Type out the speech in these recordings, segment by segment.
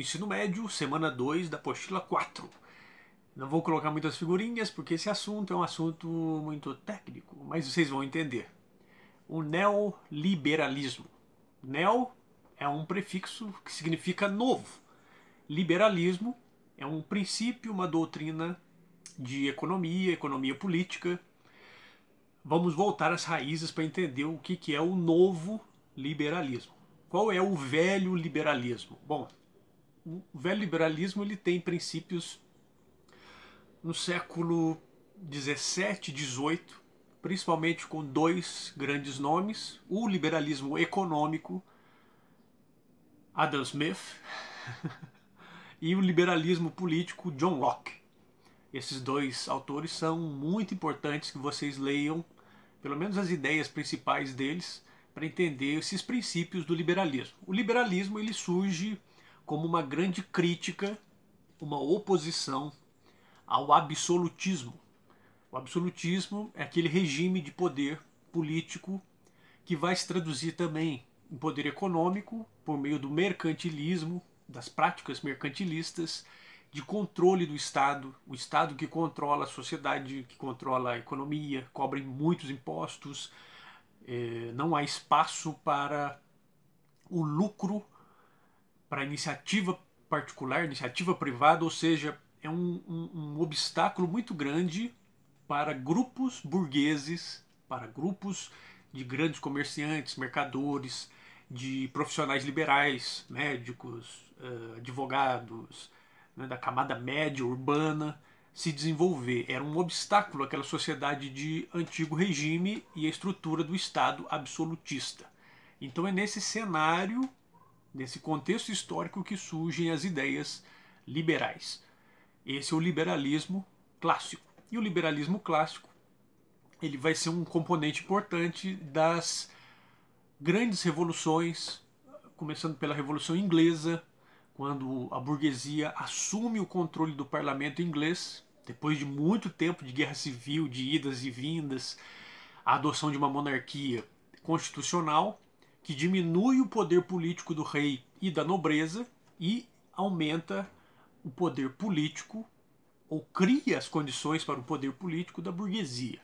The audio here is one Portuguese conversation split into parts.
ensino médio, semana 2 da apostila 4. Não vou colocar muitas figurinhas porque esse assunto é um assunto muito técnico, mas vocês vão entender. O neoliberalismo. Neo é um prefixo que significa novo. Liberalismo é um princípio, uma doutrina de economia política. Vamos voltar às raízes para entender o que é o novo liberalismo. Qual é o velho liberalismo? Bom, o velho liberalismo ele tem princípios no século 17, 18, principalmente com dois grandes nomes: o liberalismo econômico, Adam Smith, e o liberalismo político, John Locke. Esses dois autores são muito importantes que vocês leiam, pelo menos as ideias principais deles, para entender esses princípios do liberalismo. O liberalismo ele surge como uma grande crítica, uma oposição ao absolutismo. O absolutismo é aquele regime de poder político que vai se traduzir também em poder econômico por meio do mercantilismo, das práticas mercantilistas, de controle do Estado, o Estado que controla a sociedade, que controla a economia, cobra muitos impostos, não há espaço para o lucro, para a iniciativa particular, iniciativa privada, ou seja, é um obstáculo muito grande para grupos burgueses, para grupos de grandes comerciantes, mercadores, de profissionais liberais, médicos, advogados, né, da camada média urbana, se desenvolver. Era um obstáculo àquela sociedade de antigo regime e a estrutura do Estado absolutista. Então é nesse cenário, nesse contexto histórico, que surgem as ideias liberais. Esse é o liberalismo clássico. E o liberalismo clássico ele vai ser um componente importante das grandes revoluções, começando pela Revolução Inglesa, quando a burguesia assume o controle do parlamento inglês, depois de muito tempo de guerra civil, de idas e vindas, a adoção de uma monarquia constitucional que diminui o poder político do rei e da nobreza e aumenta o poder político, ou cria as condições para o poder político da burguesia.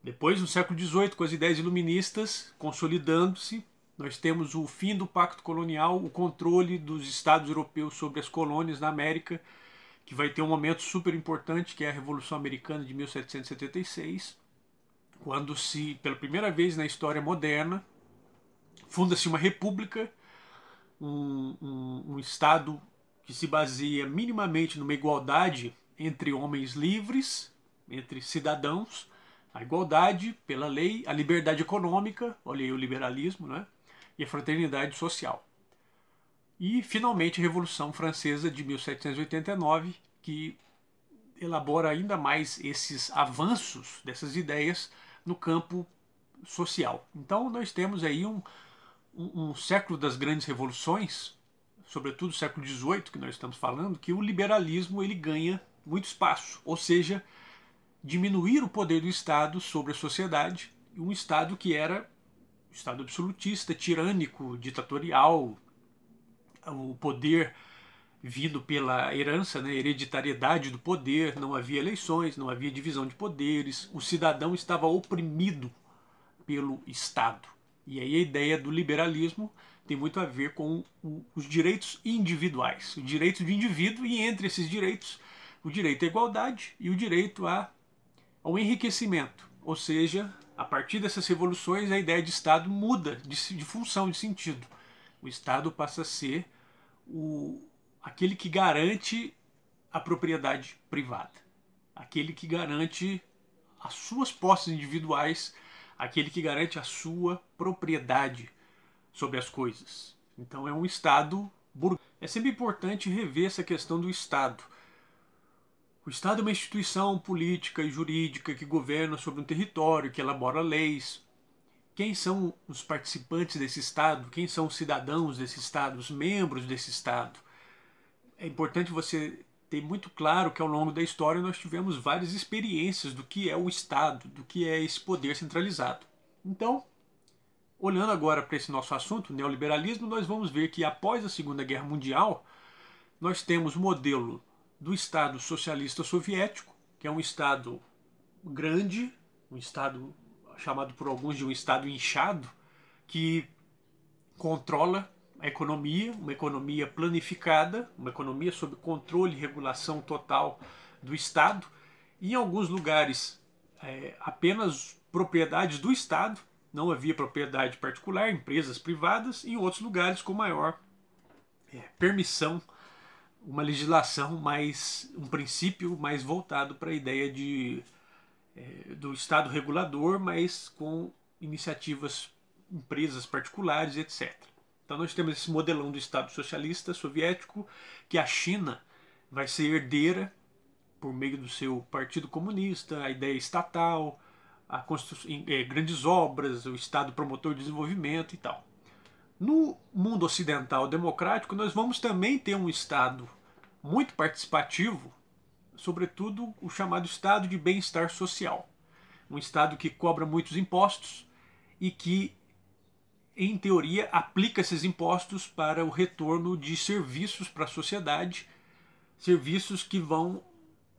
Depois, no século XVIII, com as ideias iluministas consolidando-se, nós temos o fim do pacto colonial, o controle dos estados europeus sobre as colônias na América, que vai ter um momento super importante, que é a Revolução Americana de 1776, quando se, pela primeira vez na história moderna, funda-se uma república, um estado que se baseia minimamente numa igualdade entre homens livres, entre cidadãos, a igualdade pela lei, a liberdade econômica, olha aí o liberalismo, né? E a fraternidade social. E, finalmente, a Revolução Francesa de 1789, que elabora ainda mais esses avanços dessas ideias no campo social. Então, nós temos aí um século das grandes revoluções, sobretudo o século XVIII, que nós estamos falando, que o liberalismo ele ganha muito espaço, ou seja, diminuir o poder do Estado sobre a sociedade, um Estado que era Estado absolutista, tirânico, ditatorial, o poder vindo pela herança, né, hereditariedade do poder, não havia eleições, não havia divisão de poderes, o cidadão estava oprimido pelo Estado. E aí a ideia do liberalismo tem muito a ver com os direitos individuais, o direito do indivíduo, e entre esses direitos, o direito à igualdade e o direito ao enriquecimento. Ou seja, a partir dessas revoluções, a ideia de Estado muda de função, de sentido. O Estado passa a ser aquele que garante a propriedade privada, aquele que garante as suas posses individuais, aquele que garante a sua propriedade sobre as coisas. Então é um Estado burguês. É sempre importante rever essa questão do Estado. O Estado é uma instituição política e jurídica que governa sobre um território, que elabora leis. Quem são os participantes desse Estado? Quem são os cidadãos desse Estado, os membros desse Estado? É importante você ter muito claro que ao longo da história nós tivemos várias experiências do que é o Estado, do que é esse poder centralizado. Então, olhando agora para esse nosso assunto, o neoliberalismo, nós vamos ver que após a Segunda Guerra Mundial, nós temos o modelo do Estado socialista soviético, que é um Estado grande, um Estado chamado por alguns de um Estado inchado, que controla a economia, uma economia planificada, uma economia sob controle e regulação total do Estado, e em alguns lugares apenas propriedades do Estado, não havia propriedade particular, empresas privadas, e em outros lugares com maior permissão, uma legislação mais, um princípio mais voltado para a ideia do Estado regulador, mas com iniciativas, empresas particulares, etc. Então nós temos esse modelão do Estado socialista soviético, que a China vai ser herdeira por meio do seu Partido Comunista, a ideia estatal, grandes obras, o Estado promotor de desenvolvimento e tal. No mundo ocidental democrático, nós vamos também ter um Estado muito participativo, sobretudo o chamado Estado de bem-estar social. Um Estado que cobra muitos impostos e que, em teoria, aplica esses impostos para o retorno de serviços para a sociedade, serviços que vão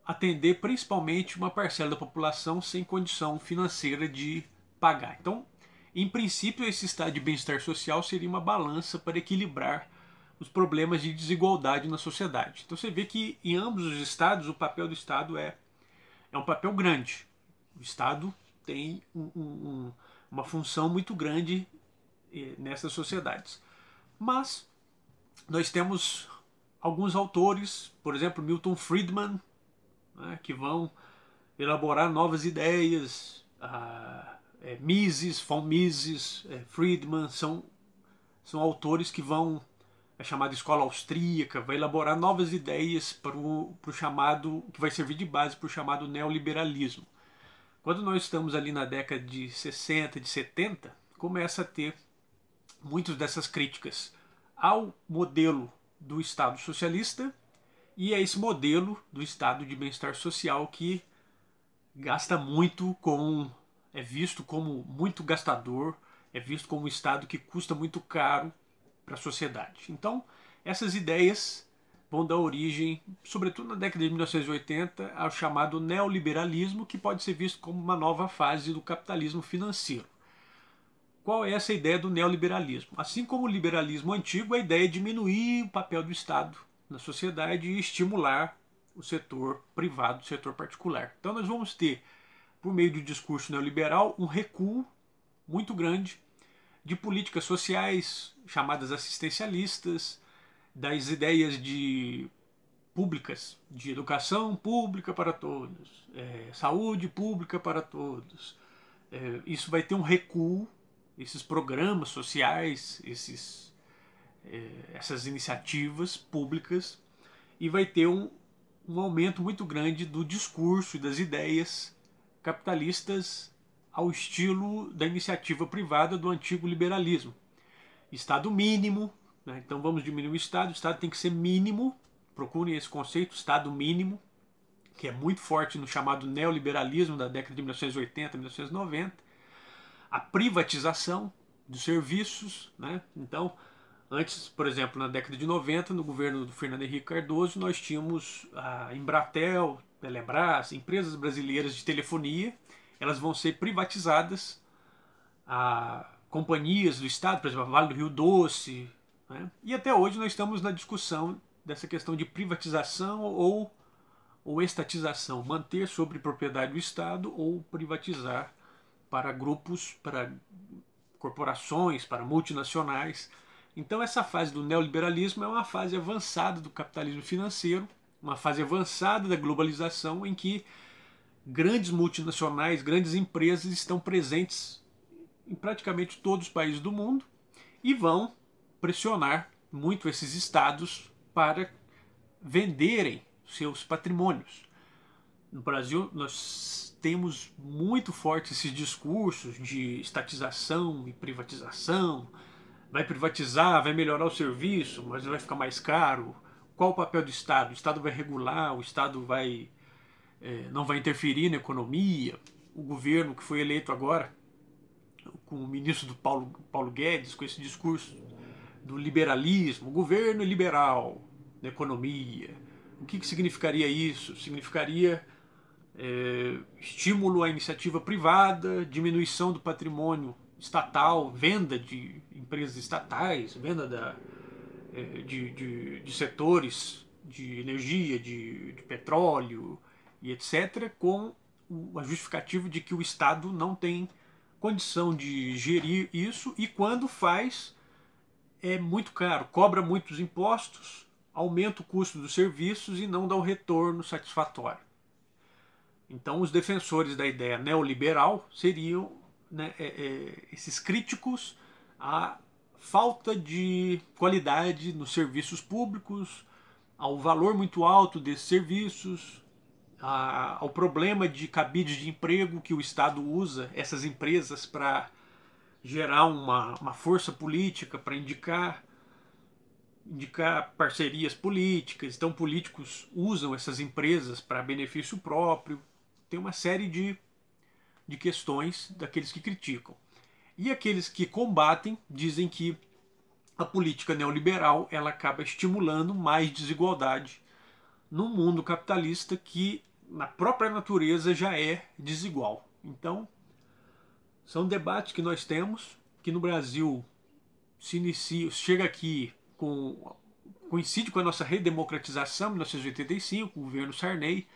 atender principalmente uma parcela da população sem condição financeira de pagar. Então, em princípio, esse estado de bem-estar social seria uma balança para equilibrar os problemas de desigualdade na sociedade. Então você vê que em ambos os estados o papel do Estado é um papel grande. O Estado tem uma função muito grande nessas sociedades. Mas nós temos alguns autores, por exemplo, Milton Friedman, né, que vão elaborar novas ideias. Mises, von Mises, Friedman, são autores que vão, a chamada escola austríaca, vai elaborar novas ideias para o chamado, que vai servir de base para o chamado neoliberalismo. Quando nós estamos ali na década de 60, de 70, começa a ter muitas dessas críticas ao modelo do Estado socialista e a esse modelo do Estado de bem-estar social que gasta muito é visto como muito gastador, é visto como um Estado que custa muito caro para a sociedade. Então, essas ideias vão dar origem, sobretudo na década de 1980, ao chamado neoliberalismo, que pode ser visto como uma nova fase do capitalismo financeiro. Qual é essa ideia do neoliberalismo? Assim como o liberalismo antigo, a ideia é diminuir o papel do Estado na sociedade e estimular o setor privado, o setor particular. Então nós vamos ter, por meio do discurso neoliberal, um recuo muito grande de políticas sociais chamadas assistencialistas, das ideias públicas, de educação pública para todos, saúde pública para todos. Isso vai ter um recuo, esses programas sociais, essas iniciativas públicas, e vai ter um aumento muito grande do discurso e das ideias capitalistas ao estilo da iniciativa privada do antigo liberalismo. Estado mínimo, né? Então vamos diminuir o Estado tem que ser mínimo, procurem esse conceito, Estado mínimo, que é muito forte no chamado neoliberalismo da década de 1980, 1990. A privatização dos serviços, né? Então, antes, por exemplo, na década de 90, no governo do Fernando Henrique Cardoso, nós tínhamos a Embratel, Telebrás, empresas brasileiras de telefonia, elas vão ser privatizadas, companhias do Estado, por exemplo, a Vale do Rio Doce, né? E até hoje nós estamos na discussão dessa questão de privatização ou estatização, manter sobre propriedade do Estado ou privatizar para grupos, para corporações, para multinacionais. Então essa fase do neoliberalismo é uma fase avançada do capitalismo financeiro, uma fase avançada da globalização em que grandes multinacionais, grandes empresas estão presentes em praticamente todos os países do mundo e vão pressionar muito esses estados para venderem seus patrimônios. No Brasil, nós temos muito forte esses discursos de estatização e privatização. Vai privatizar, vai melhorar o serviço, mas vai ficar mais caro. Qual o papel do Estado? O Estado vai regular, o Estado não vai interferir na economia. O governo que foi eleito agora, com o ministro do Paulo Guedes, com esse discurso do liberalismo, o governo é liberal, na economia. O que significaria isso? Significaria estímulo à iniciativa privada, diminuição do patrimônio estatal, venda de empresas estatais, venda de setores de energia, de petróleo e etc., com a justificativa de que o Estado não tem condição de gerir isso e quando faz é muito caro, cobra muitos impostos, aumenta o custo dos serviços e não dá um retorno satisfatório. Então, os defensores da ideia neoliberal seriam, né, esses críticos à falta de qualidade nos serviços públicos, ao valor muito alto desses serviços, ao problema de cabides de emprego que o Estado usa essas empresas para gerar uma força política, para indicar parcerias políticas. Então, políticos usam essas empresas para benefício próprio. Tem uma série de questões daqueles que criticam. E aqueles que combatem dizem que a política neoliberal ela acaba estimulando mais desigualdade num mundo capitalista que, na própria natureza, já é desigual. Então, são debates que nós temos, que no Brasil se inicia, chega aqui coincide com a nossa redemocratização, em 1985, o governo Sarney,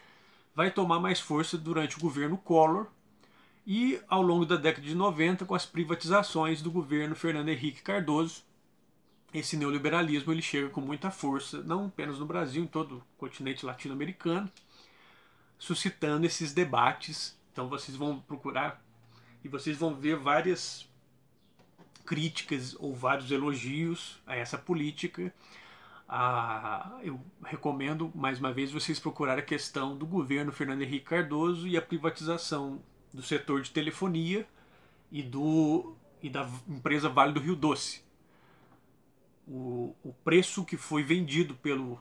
vai tomar mais força durante o governo Collor e ao longo da década de 90 com as privatizações do governo Fernando Henrique Cardoso. Esse neoliberalismo ele chega com muita força, não apenas no Brasil, em todo o continente latino-americano, suscitando esses debates. Então vocês vão procurar e vocês vão ver várias críticas ou vários elogios a essa política. Eu recomendo, mais uma vez, vocês procurarem a questão do governo Fernando Henrique Cardoso e a privatização do setor de telefonia e da empresa Vale do Rio Doce. O preço que foi vendido pelo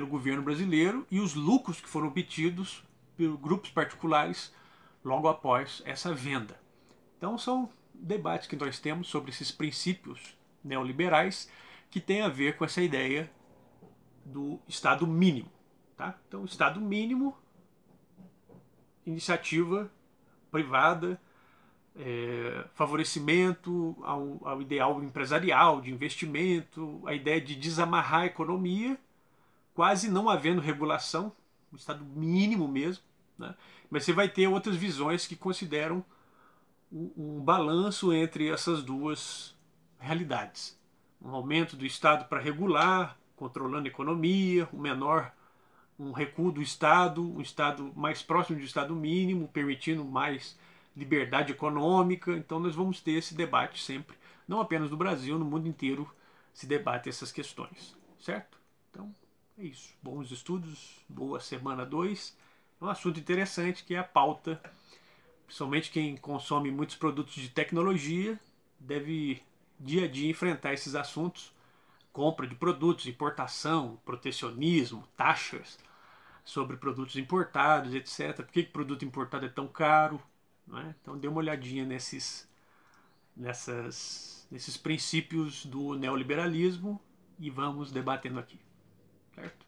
governo brasileiro e os lucros que foram obtidos por grupos particulares logo após essa venda. Então são debates que nós temos sobre esses princípios neoliberais que tem a ver com essa ideia do Estado mínimo. Tá? Então, Estado mínimo, iniciativa privada, favorecimento ao ideal empresarial, de investimento, a ideia de desamarrar a economia, quase não havendo regulação, um Estado mínimo mesmo. Né? Mas você vai ter outras visões que consideram um balanço entre essas duas realidades. Um aumento do Estado para regular, controlando a economia, um recuo do Estado, um Estado mais próximo do Estado mínimo, permitindo mais liberdade econômica. Então nós vamos ter esse debate sempre, não apenas no Brasil, no mundo inteiro se debate essas questões, certo? Então é isso. Bons estudos, boa semana 2. É um assunto interessante que é a pauta. Principalmente quem consome muitos produtos de tecnologia deve dia a dia enfrentar esses assuntos, compra de produtos, importação, protecionismo, taxas sobre produtos importados, etc. Por que produto importado é tão caro? Né? Então dê uma olhadinha nesses princípios do neoliberalismo e vamos debatendo aqui, certo?